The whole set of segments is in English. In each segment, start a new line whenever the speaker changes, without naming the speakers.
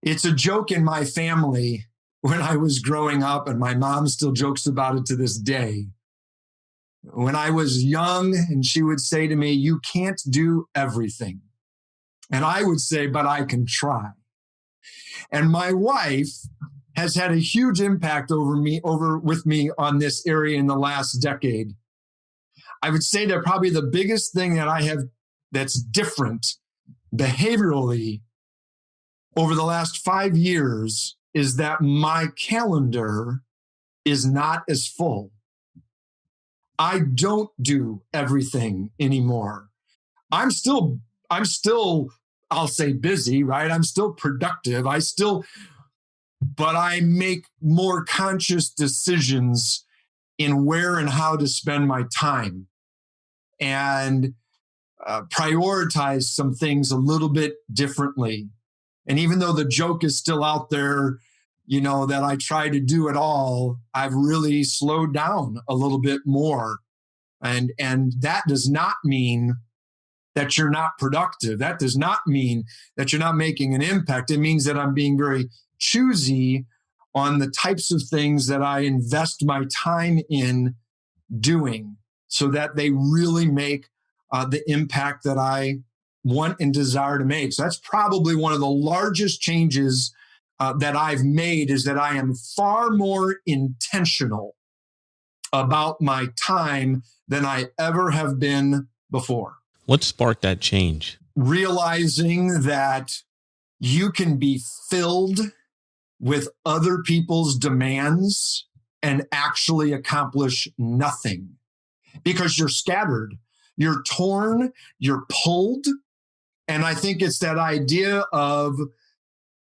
It's a joke in my family when I was growing up, and my mom still jokes about it to this day. When I was young, and she would say to me, "You can't do everything." And I would say, "But I can try." And my wife has had a huge impact with me on this area in the last decade. I would say that probably the biggest thing that I have that's different behaviorally over the last 5 years is that my calendar is not as full. I don't do everything anymore. I'm still, I'll say busy, right? I'm still productive. But I make more conscious decisions in where and how to spend my time, and prioritize some things a little bit differently. And even though the joke is still out there, that I try to do it all, I've really slowed down a little bit more. And that does not mean that you're not productive. That does not mean that you're not making an impact. It means that I'm being very choosy on the types of things that I invest my time in doing, so that they really make the impact that I want and desire to make. So that's probably one of the largest changes that I've made, is that I am far more intentional about my time than I ever have been before.
What sparked that change?
Realizing that you can be filled with other people's demands and actually accomplish nothing, because you're scattered, you're torn, you're pulled. And I think it's that idea of,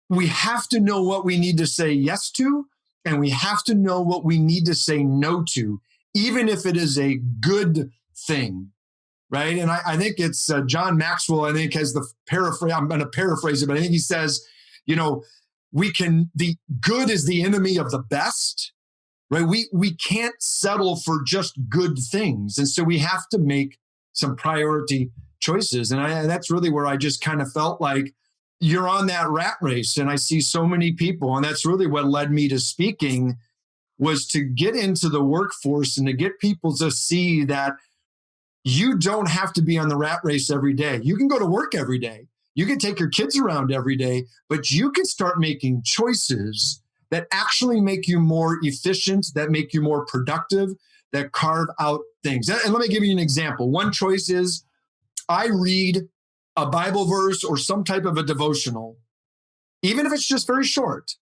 we have to know what we need to say yes to, and we have to know what we need to say no to, even if it is a good thing, right? And I think it's John Maxwell, I think, has the paraphrase. I'm going to paraphrase it, but I think he says, the good is the enemy of the best, right? We can't settle for just good things. And so we have to make some priority choices. And that's really where I just kind of felt like you're on that rat race. And I see so many people, and that's really what led me to speaking, was to get into the workforce and to get people to see that you don't have to be on the rat race every day. You can go to work every day. You can take your kids around every day, but you can start making choices that actually make you more efficient, that make you more productive, that carve out things. And let me give you an example. One choice is, I read a Bible verse or some type of a devotional, even if it's just very short,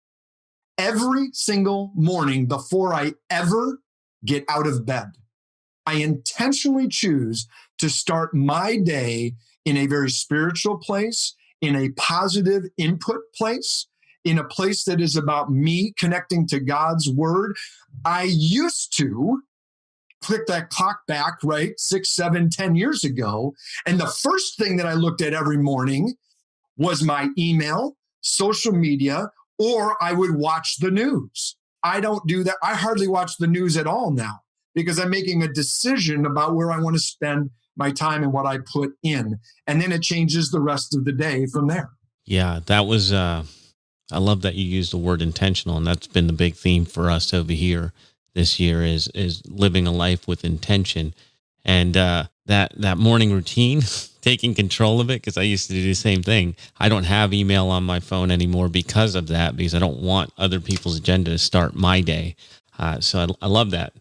every single morning before I ever get out of bed. I intentionally choose to start my day in a very spiritual place, in a positive input place, in a place that is about me connecting to God's word. I used to click that clock back, right, 6, 7, 10 years ago. And the first thing that I looked at every morning was my email, social media, or I would watch the news. I don't do that. I hardly watch the news at all now, because I'm making a decision about where I want to spend my time and what I put in. And then it changes the rest of the day from there.
Yeah, that was, I love that you used the word intentional. And that's been the big theme for us over here this year is living a life with intention. And that morning routine, taking control of it, because I used to do the same thing. I don't have email on my phone anymore because of that, because I don't want other people's agenda to start my day. So I love that.